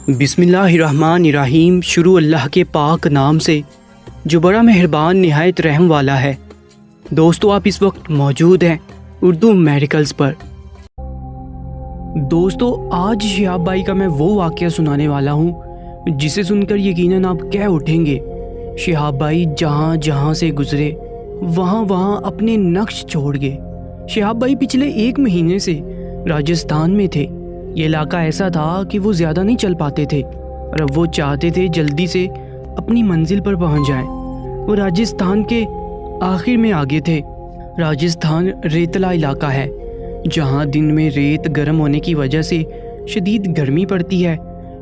بسم اللہ الرحمن الرحیم۔ شروع اللہ کے پاک نام سے جو بڑا مہربان نہایت رحم والا ہے۔ دوستو، آپ اس وقت موجود ہیں اردو میڈیکلز پر۔ دوستو، آج شہاب بھائی کا میں وہ واقعہ سنانے والا ہوں جسے سن کر یقیناً آپ کہہ اٹھیں گے شہاب بھائی جہاں جہاں سے گزرے وہاں وہاں اپنے نقش چھوڑ گئے۔ شہاب بھائی پچھلے 1 مہینے سے راجستھان میں تھے۔ یہ علاقہ ایسا تھا کہ وہ زیادہ نہیں چل پاتے تھے اور اب وہ چاہتے تھے جلدی سے اپنی منزل پر پہنچ جائیں۔ وہ راجستھان کے آخر میں آگے تھے۔ راجستھان ریتلا علاقہ ہے جہاں دن میں ریت گرم ہونے کی وجہ سے شدید گرمی پڑتی ہے،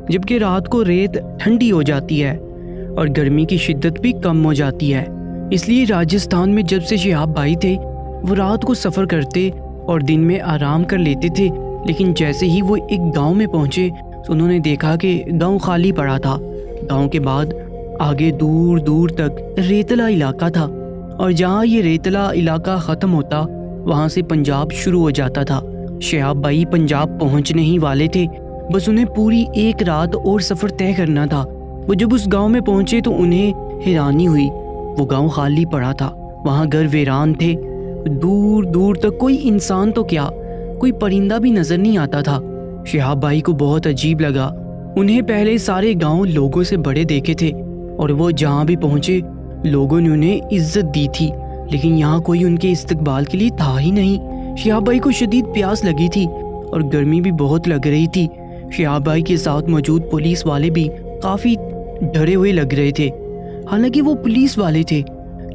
جبکہ رات کو ریت ٹھنڈی ہو جاتی ہے اور گرمی کی شدت بھی کم ہو جاتی ہے۔ اس لیے راجستھان میں جب سے شہاب بھائی تھے وہ رات کو سفر کرتے اور دن میں آرام کر لیتے تھے، لیکن جیسے ہی وہ ایک گاؤں میں پہنچے تو انہوں نے دیکھا کہ گاؤں خالی پڑا تھا۔ گاؤں کے بعد آگے دور دور تک ریتلا علاقہ تھا اور جہاں یہ ریتلا علاقہ ختم ہوتا وہاں سے پنجاب شروع ہو جاتا تھا۔ شہاب بھائی پنجاب پہنچنے ہی والے تھے، بس انہیں پوری 1 رات اور سفر طے کرنا تھا۔ وہ جب اس گاؤں میں پہنچے تو انہیں حیرانی ہوئی۔ وہ گاؤں خالی پڑا تھا، وہاں گھر ویران تھے، دور دور تک کوئی انسان تو کیا کوئی پرندہ بھی نظر نہیں آتا تھا۔ شہاب بھائی کو بہت عجیب لگا۔ انہیں پہلے سارے گاؤں لوگوں سے بڑے دیکھے تھے اور وہ جہاں بھی پہنچے لوگوں نے انہیں عزت دی تھی، لیکن یہاں کوئی ان کے استقبال کے لیے تھا ہی نہیں۔ شہاب بھائی کو شدید پیاس لگی تھی اور گرمی بھی بہت لگ رہی تھی۔ شہاب بھائی کے ساتھ موجود پولیس والے بھی کافی ڈرے ہوئے لگ رہے تھے، حالانکہ وہ پولیس والے تھے،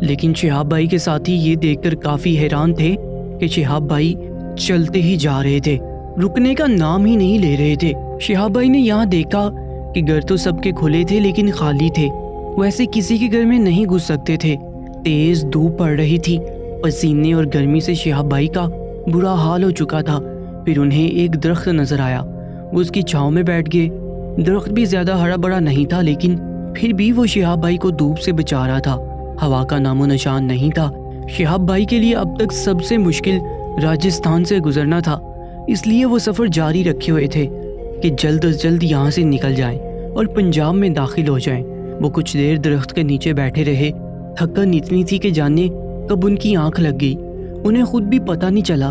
لیکن شہاب بھائی کے ساتھی یہ دیکھ کر کافی حیران تھے کہ شہاب بھائی چلتے ہی جا رہے تھے، رکنے کا نام ہی نہیں لے رہے تھے۔ شہاب بھائی نے یہاں دیکھا کہ گھر تو سب کے کھلے تھے لیکن خالی تھے، ویسے کسی کے گھر میں نہیں گھس سکتے تھے۔ تیز دھوپ پڑ رہی تھی، پسینے اور گرمی سے شہاب بھائی کا برا حال ہو چکا تھا۔ پھر انہیں ایک درخت نظر آیا، وہ اس کی چھاؤں میں بیٹھ گئے۔ درخت بھی زیادہ ہرا بھرا نہیں تھا، لیکن پھر بھی وہ شہاب بھائی کو دھوپ سے بچا رہا تھا۔ ہوا کا نام و نشان نہیں تھا۔ شہاب بھائی کے لیے اب تک سب سے مشکل راجستھان سے گزرنا تھا، اس لیے وہ سفر جاری رکھے ہوئے تھے کہ جلد از جلد یہاں سے نکل جائیں اور پنجاب میں داخل ہو جائیں۔ وہ کچھ دیر درخت کے نیچے بیٹھے رہے۔ تھکن اتنی تھی کہ جانے کب ان کی آنکھ لگ گئی، انہیں خود بھی پتہ نہیں چلا۔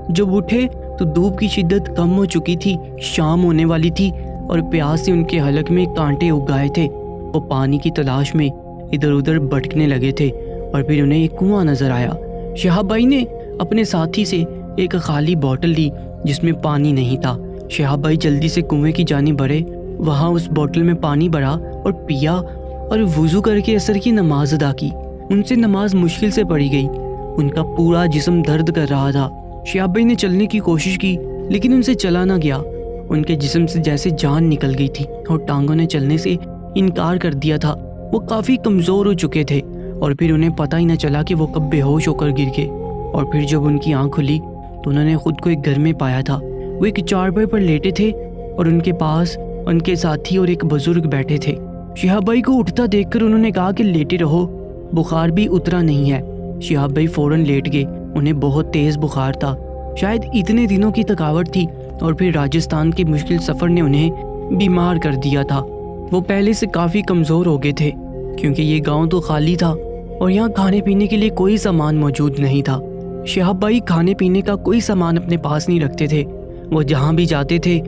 جب اٹھے تو دھوپ کی شدت کم ہو چکی تھی، شام ہونے والی تھی اور پیاس سے ان کے حلق میں کانٹے اگ گئے تھے۔ وہ پانی کی تلاش میں ادھر ادھر بھٹکنے لگے تھے اور پھر انہیں ایک کنواں نظر آیا۔ شہاب بھائی نے اپنے ساتھی سے ایک خالی بوتل لی جس میں پانی نہیں تھا۔ شہاب بھائی جلدی سے کنویں کی جانب بڑھے، وہاں اس بوتل میں پانی بھرا اور پیا اور وضو کر کے عصر کی نماز ادا کی۔ ان سے نماز مشکل سے پڑھی گئی، ان کا پورا جسم درد کر رہا تھا۔ شہاب بھائی نے چلنے کی کوشش کی لیکن ان سے چلا نہ گیا۔ ان کے جسم سے جیسے جان نکل گئی تھی اور ٹانگوں نے چلنے سے انکار کر دیا تھا۔ وہ کافی کمزور ہو چکے تھے اور پھر انہیں پتہ ہی نہ چلا کہ وہ کب بے ہوش ہو کر گر گئے۔ اور پھر جب ان کی آنکھ کھلی تو انہوں نے خود کو ایک گھر میں پایا تھا۔ وہ ایک چارپائی پر لیٹے تھے اور ان کے پاس ان کے ساتھی اور ایک بزرگ بیٹھے تھے۔ شہاب بھائی کو اٹھتا دیکھ کر انہوں نے کہا کہ لیٹے رہو، بخار بھی اترا نہیں ہے۔ شہاب بھائی فوراً لیٹ گئے۔ انہیں بہت تیز بخار تھا، شاید اتنے دنوں کی تھکاوٹ تھی اور پھر راجستھان کے مشکل سفر نے انہیں بیمار کر دیا تھا۔ وہ پہلے سے کافی کمزور ہو گئے تھے کیونکہ یہ گاؤں تو خالی تھا اور یہاں کھانے پینے کے لیے کوئی سامان موجود نہیں تھا۔ شہاب بھائی کھانے پینے کا کوئی سامان اپنے پاس نہیں رکھتے تھے۔ وہ جہاں بھی جاتے تھے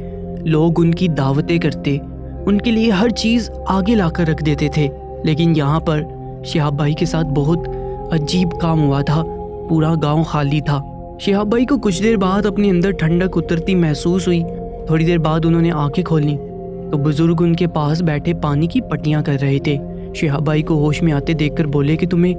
لوگ ان کی دعوتیں کرتے، ان کے لیے ہر چیز آگے لا کر رکھ دیتے تھے، لیکن یہاں پر شہاب بھائی کے ساتھ بہت عجیب کام ہوا تھا۔ پورا گاؤں خالی تھا۔ شہاب بھائی کو کچھ دیر بعد اپنے اندر ٹھنڈک اترتی محسوس ہوئی۔ تھوڑی دیر بعد انہوں نے آنکھیں کھولیں تو بزرگ ان کے پاس بیٹھے پانی کی پٹیاں کر رہے تھے۔ شہاب بھائی کو ہوش میں آتے دیکھ کر بولے کہ تمہیں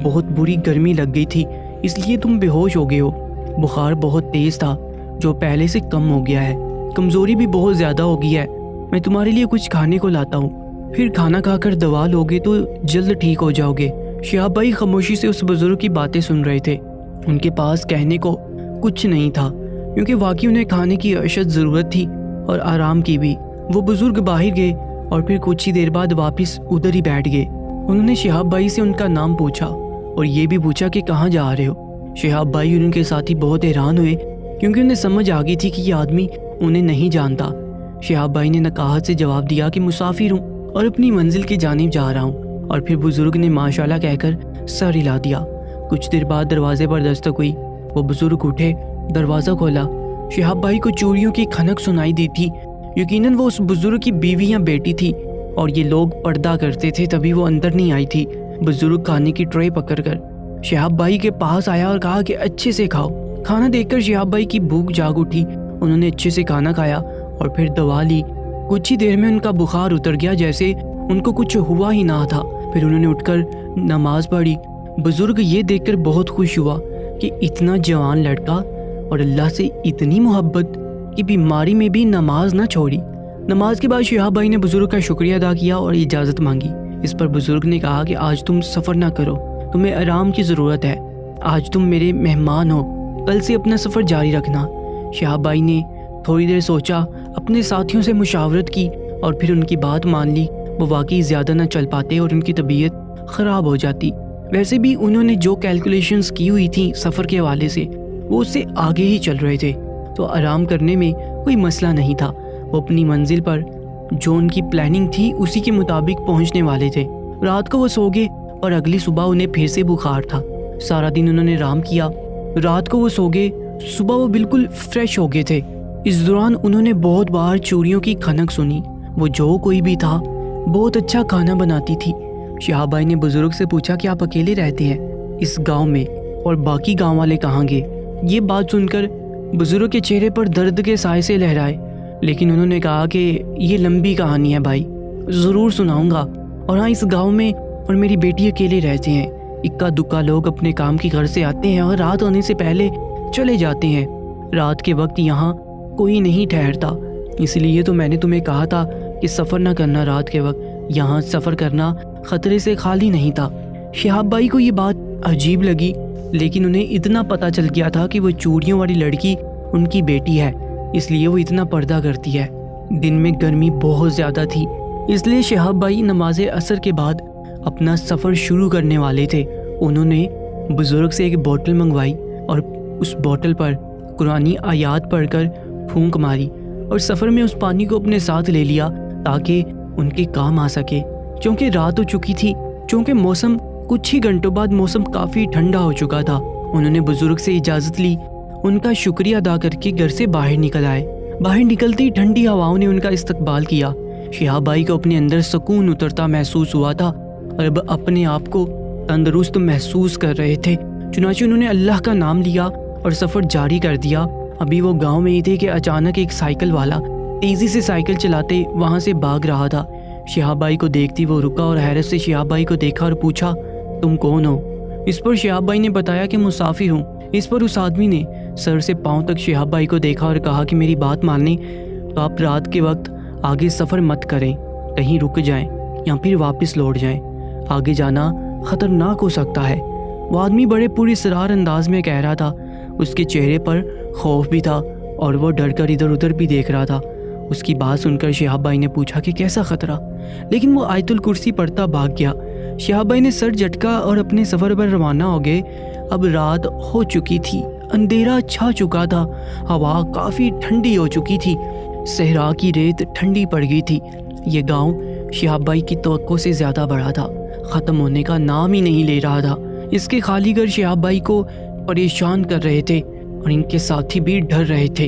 بہت بری گرمی لگ گئی تھی، اس لیے تم بے ہوش ہو گئے ہو۔ بخار بہت تیز تھا جو پہلے سے کم ہو گیا ہے، کمزوری بھی بہت زیادہ ہو گئی ہے۔ میں تمہارے لیے کچھ کھانے کو لاتا ہوں، پھر کھانا کھا کر دوا لوگے تو جلد ٹھیک ہو جاؤ گے۔ شہاب بھائی خاموشی سے اس بزرگ کی باتیں سن رہے تھے۔ ان کے پاس کہنے کو کچھ نہیں تھا کیونکہ واقعی انہیں کھانے کی اشد ضرورت تھی اور آرام کی بھی۔ وہ بزرگ باہر گئے اور پھر کچھ ہی دیر بعد واپس ادھر ہی بیٹھ گئے۔ انہوں نے شہاب بھائی سے ان کا نام پوچھا اور یہ بھی پوچھا کہ کہاں جا رہے ہو۔ شہاب بھائی اور ان کے ساتھی بہت حیران ہوئے کیونکہ انہیں سمجھ آ گئی تھی کہ یہ آدمی انہیں نہیں جانتا۔ شہاب بھائی نے نقاہت سے جواب دیا کہ مسافر ہوں اور اپنی منزل کی جانب جا رہا ہوں، اور پھر بزرگ نے ماشاءاللہ کہہ کر سر ہلا دیا۔ کچھ دیر بعد دروازے پر دستک ہوئی۔ وہ بزرگ اٹھے، دروازہ کھولا۔ شہاب بھائی کو چوڑیوں کی کھنک سنائی دی تھی۔ یقیناً وہ اس بزرگ کی بیوی یا بیٹی تھی، اور یہ لوگ پردہ کرتے تھے، تبھی وہ اندر نہیں آئی تھی۔ بزرگ کھانے کی ٹرے پکڑ کر شہاب بھائی کے پاس آیا اور کہا کہ اچھے سے کھاؤ۔ کھانا دیکھ کر شہاب بھائی کی بھوک جاگ اٹھی۔ انہوں نے اچھے سے کھانا کھایا اور پھر دوا لی۔ کچھ ہی دیر میں ان کا بخار اتر گیا، جیسے ان کو کچھ ہوا ہی نہ تھا۔ پھر انہوں نے اٹھ کر نماز پڑھی۔ بزرگ یہ دیکھ کر بہت خوش ہوا کہ اتنا جوان لڑکا اور اللہ سے اتنی محبت کہ بیماری میں بھی نماز نہ چھوڑی۔ نماز کے بعد شہاب بھائی نے بزرگ کا شکریہ ادا کیا اور اجازت مانگی۔ اس پر بزرگ نے کہا کہ آج تم سفر نہ کرو، تمہیں آرام کی ضرورت ہے، آج تم میرے مہمان ہو، کل سے اپنا سفر جاری رکھنا۔ شہاب بھائی نے تھوڑی دیر سوچا، اپنے ساتھیوں سے مشاورت کی اور پھر ان کی بات مان لی۔ وہ واقعی زیادہ نہ چل پاتے اور ان کی طبیعت خراب ہو جاتی۔ ویسے بھی انہوں نے جو کیلکولیشنز کی ہوئی تھیں سفر کے حوالے سے، وہ اس سے آگے ہی چل رہے تھے، تو آرام کرنے میں کوئی مسئلہ نہیں تھا۔ وہ اپنی منزل پر جو ان کی پلاننگ تھی اسی کے مطابق پہنچنے والے تھے۔ رات کو وہ سو گئے اور اگلی صبح انہیں پھر سے بخار تھا۔ سارا دن انہوں نے آرام کیا۔ رات کو وہ سو گئے، صبح وہ بالکل فریش ہو گئے تھے۔ اس دوران انہوں نے بہت بار چوڑیوں کی کھنک سنی۔ وہ جو کوئی بھی تھا بہت اچھا کھانا بناتی تھی۔ شہاب بھائی نے بزرگ سے پوچھا کہ آپ اکیلے رہتے ہیں اس گاؤں میں، اور باقی گاؤں والے کہاں گئے؟ یہ بات سن کر بزرگ کے چہرے پر درد کے سائے سے لہرائے، لیکن انہوں نے کہا کہ یہ لمبی کہانی ہے بھائی، ضرور سناؤں گا۔ اور ہاں، اس گاؤں میں اور میری بیٹی اکیلے رہتے ہیں۔ اکا دکا لوگ اپنے کام کی گھر سے آتے ہیں اور رات ہونے سے پہلے چلے جاتے ہیں۔ رات کے وقت یہاں کوئی نہیں ٹھہرتا، اس لیے تو میں نے تمہیں کہا تھا کہ سفر نہ کرنا رات کے وقت۔ یہاں سفر کرنا خطرے سے خالی نہیں تھا۔ شہاب بھائی کو یہ بات عجیب لگی، لیکن انہیں اتنا پتہ چل گیا تھا کہ وہ چوڑیوں والی لڑکی ان کی بیٹی ہے، اس لیے وہ اتنا پردہ کرتی ہے۔ دن میں گرمی بہت زیادہ تھی، اس لیے شہاب بھائی نماز عصر کے بعد اپنا سفر شروع کرنے والے تھے۔ انہوں نے بزرگ سے ایک بوتل منگوائی اور اس بوتل پر قرآنی آیات پڑھ کر پھونک ماری، اور سفر میں اس پانی کو اپنے ساتھ لے لیا تاکہ ان کے کام آ سکے۔ چونکہ رات ہو چکی تھی، چونکہ موسم کچھ ہی گھنٹوں بعد موسم کافی ٹھنڈا ہو چکا تھا، انہوں نے بزرگ سے اجازت لی۔ ان کا شکریہ ادا کر کے گھر سے باہر نکل آئے۔ باہر نکلتے ہی ٹھنڈی ہواؤں نے ان کا استقبال کیا۔ شہاب بھائی کو اپنے اندر سکون اترتا محسوس ہوا تھا اور اب اپنے آپ کو تندرست محسوس کر رہے تھے۔ چنانچہ انہوں نے اللہ کا نام لیا اور سفر جاری کر دیا۔ ابھی وہ گاؤں میں ہی تھے کہ اچانک ایک سائیکل والا تیزی سے سائیکل چلاتے وہاں سے بھاگ رہا تھا۔ شہاب بھائی کو دیکھتی وہ رکا اور حیرت سے شہاب بھائی کو دیکھا اور پوچھا، تم کون ہو؟ اس پر شہاب بھائی نے بتایا کہ مسافر ہوں۔ اس پر اس آدمی نے سر سے پاؤں تک شہاب بھائی کو دیکھا اور کہا کہ میری بات مانیں تو آپ رات کے وقت آگے سفر مت کریں، کہیں رک جائیں یا پھر واپس لوٹ جائیں، آگے جانا خطرناک ہو سکتا ہے۔ وہ آدمی بڑے پوری اسرار انداز میں کہہ رہا تھا، اس کے چہرے پر خوف بھی تھا اور وہ ڈر کر ادھر ادھر بھی دیکھ رہا تھا۔ اس کی بات سن کر شہاب بھائی نے پوچھا کہ کیسا خطرہ؟ لیکن وہ آیت الکرسی پڑھتا بھاگ گیا۔ شہاب بھائی نے سر جھٹکا اور اپنے سفر پر روانہ ہو گئے۔ اب رات ہو چکی تھی، اندھیرا چھا چکا تھا، ہوا کافی ٹھنڈی ہو چکی تھی، صحرا کی ریت ٹھنڈی پڑ گئی تھی۔ یہ گاؤں شہاب بھائی کی توقع سے زیادہ بڑا تھا، ختم ہونے کا نام ہی نہیں لے رہا تھا۔ اس کے خالی گھر شہاب بھائی کو پریشان کر رہے تھے اور ان کے ساتھی بھی ڈر رہے تھے۔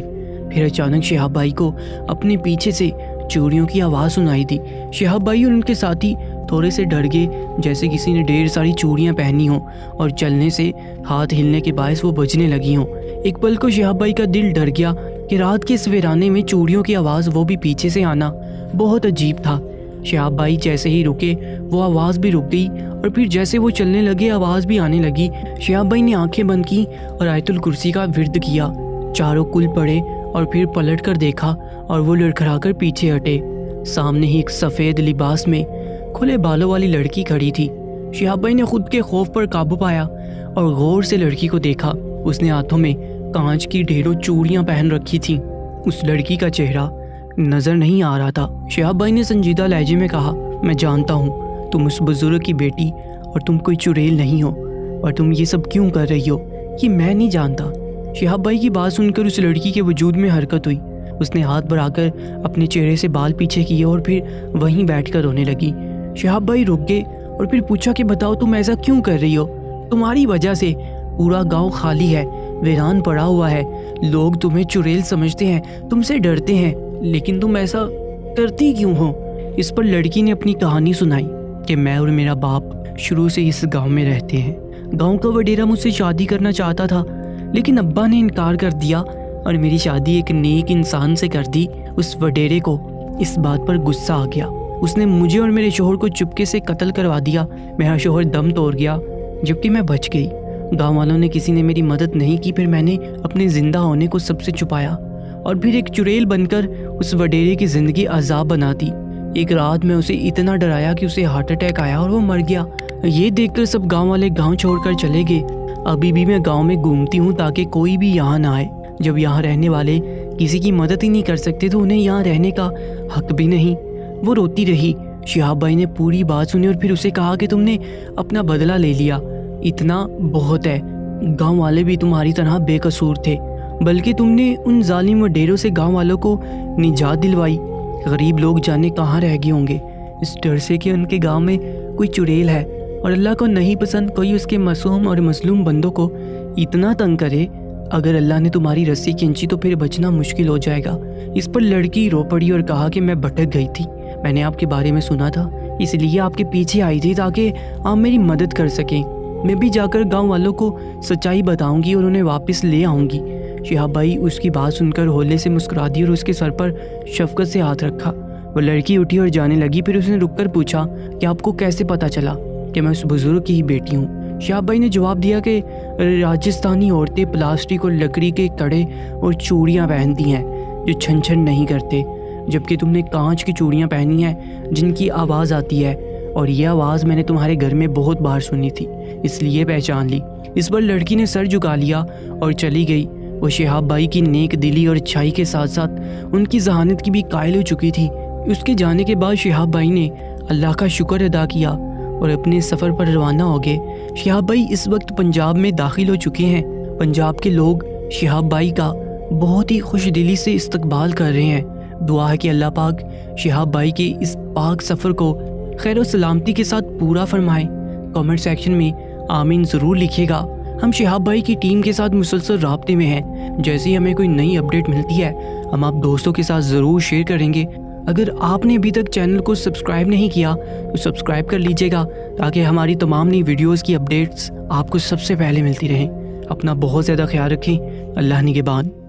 پھر اچانک شہاب بھائی کو اپنے پیچھے سے چوڑیوں کی آواز سنائی دی۔ شہاب بھائی اور ان کے ساتھی تھوڑے سے ڈر گئے، جیسے کسی نے ڈھیر ساری چوڑیاں پہنی ہوں اور چلنے سے ہاتھ ہلنے کے باعث وہ بجنے لگی ہوں۔ ایک پل کو شہاب بھائی کا دل ڈر گیا کہ رات کے اس ویرانے میں چوڑیوں کی آواز، وہ بھی پیچھے سے آنا، بہت عجیب تھا۔ شہاب بھائی جیسے ہی رکے وہ آواز بھی رک گئی، اور پھر جیسے وہ چلنے لگے آواز بھی آنے لگی۔ شہاب بھائی نے آنکھیں بند کی اور آیت الکرسی کا ورد کیا، چاروں کل پڑے اور پھر پلٹ کر دیکھا اور وہ لڑکھڑا کر پیچھے ہٹے۔ سامنے ہی ایک سفید لباس میں کھلے بالوں والی لڑکی کھڑی تھی۔ شہاب بھائی نے خود کے خوف پر قابو پایا اور غور سے لڑکی کو دیکھا۔ اس نے ہاتھوں میں کانچ کی ڈھیروں چوڑیاں پہن رکھی تھیں۔ اس لڑکی کا چہرہ نظر نہیں آ رہا تھا۔ شہاب بھائی نے سنجیدہ لہجے میں کہا، میں جانتا ہوں تم اس بزرگ کی بیٹی اور تم کوئی چڑیل نہیں ہو، اور تم یہ سب کیوں کر رہی ہو یہ میں نہیں جانتا۔ شہاب بھائی کی بات سن کر اس لڑکی کے وجود میں حرکت ہوئی۔ اس نے ہاتھ بڑھا کر اپنے چہرے سے بال پیچھے کیے اور پھر وہیں بیٹھ کر رونے لگی۔ شہاب بھائی رک گئے اور پھر پوچھا کہ بتاؤ تم ایسا کیوں کر رہی ہو؟ تمہاری وجہ سے پورا گاؤں خالی ہے، ویران پڑا ہوا ہے، لوگ تمہیں چڑیل سمجھتے ہیں، تم سے ڈرتے ہیں، لیکن تم ایسا کرتی کیوں ہو؟ اس پر لڑکی نے اپنی کہانی سنائی کہ میں اور میرا باپ شروع سے اس گاؤں میں رہتے ہیں۔ گاؤں کا وڈیرا مجھ سے شادی کرنا چاہتا تھا، لیکن ابا نے انکار کر دیا اور میری شادی ایک نیک انسان سے کر دی۔ اس وڈیرے کو اس بات پر غصہ آ گیا، اس نے مجھے اور میرے شوہر کو چپکے سے قتل کروا دیا۔ میرا شوہر دم توڑ گیا جبکہ میں بچ گئی۔ گاؤں والوں نے کسی نے میری مدد نہیں کی، پھر میں نے اپنے زندہ ہونے کو سب سے چھپایا اور پھر ایک چڑیل بن کر اس وڈیرے کی زندگی عذاب بنا دی۔ ایک رات میں اسے اتنا ڈرایا کہ اسے ہارٹ اٹیک آیا اور وہ مر گیا۔ یہ دیکھ کر سب گاؤں والے گاؤں چھوڑ کر چلے گئے۔ ابھی بھی میں گاؤں میں گھومتی ہوں تاکہ کوئی بھی یہاں نہ آئے۔ جب یہاں رہنے والے کسی کی مدد ہی نہیں کر سکتے تو انہیں یہاں رہنے کا حق بھی نہیں۔ وہ روتی رہی۔ شہاب بھائی نے پوری بات سنی اور پھر اسے کہا کہ تم نے اپنا بدلہ لے لیا، اتنا بہت ہے۔ گاؤں والے بھی تمہاری طرح بے قصور تھے، بلکہ تم نے ان ظالم وڈیروں سے گاؤں والوں کو نجات دلوائی۔ غریب لوگ جانے کہاں رہ گئے ہوں گے، اس ڈر سے کہ ان کے گاؤں میں کوئی چڑیل ہے اور اللہ کو نہیں پسند کوئی اس کے معصوم اور مظلوم بندوں کو اتنا تنگ کرے۔ اگر اللہ نے تمہاری رسی کھینچی تو پھر بچنا مشکل ہو جائے گا۔ اس پر لڑکی رو پڑی اور کہا کہ میں بھٹک گئی تھی، میں نے آپ کے بارے میں سنا تھا، اس لیے آپ کے پیچھے آئی تھی تاکہ آپ میری مدد کر سکیں۔ میں بھی جا کر گاؤں والوں کو سچائی بتاؤں گی اور انہیں واپس لے آؤں گی۔ شہاب بھائی اس کی بات سن کر ہولے سے مسکرا دی اور اس کے سر پر شفقت سے ہاتھ رکھا۔ وہ لڑکی اٹھی اور جانے لگی۔ پھر اس نے رک کر پوچھا کہ آپ کو کیسے پتہ چلا کہ میں اس بزرگ کی ہی بیٹی ہوں؟ شہاب بھائی نے جواب دیا کہ راجستھانی عورتیں پلاسٹک اور لکڑی کے کڑے اور چوڑیاں پہنتی ہیں جو چھن چھن نہیں کرتے، جبکہ تم نے کانچ کی چوڑیاں پہنی ہیں جن کی آواز آتی ہے، اور یہ آواز میں نے تمہارے گھر میں بہت بار سنی تھی، اس لیے پہچان لی۔ اس پر لڑکی نے سر جھکا لیا اور چلی گئی۔ وہ شہاب بھائی کی نیک دلی اور اچھائی کے ساتھ ساتھ ان کی ذہانت کی بھی قائل ہو چکی تھی۔ اس کے جانے کے بعد شہاب بھائی نے اللہ کا شکر ادا کیا اور اپنے سفر پر روانہ ہو گئے۔ شہاب بھائی اس وقت پنجاب میں داخل ہو چکے ہیں۔ پنجاب کے لوگ شہاب بھائی کا بہت ہی خوش دلی سے استقبال کر رہے ہیں۔ دعا ہے کہ اللہ پاک شہاب بھائی کے اس پاک سفر کو خیر و سلامتی کے ساتھ پورا فرمائے۔ کامنٹ سیکشن میں آمین ضرور لکھیے گا۔ ہم شہاب بھائی کی ٹیم کے ساتھ مسلسل رابطے میں ہیں، جیسے ہی ہمیں کوئی نئی اپڈیٹ ملتی ہے ہم آپ دوستوں کے ساتھ ضرور شیئر کریں گے۔ اگر آپ نے ابھی تک چینل کو سبسکرائب نہیں کیا تو سبسکرائب کر لیجیے گا تاکہ ہماری تمام نئی ویڈیوز کی اپڈیٹس آپ کو سب سے پہلے ملتی رہیں۔ اپنا بہت زیادہ خیال رکھیں۔ اللہ نگہبان۔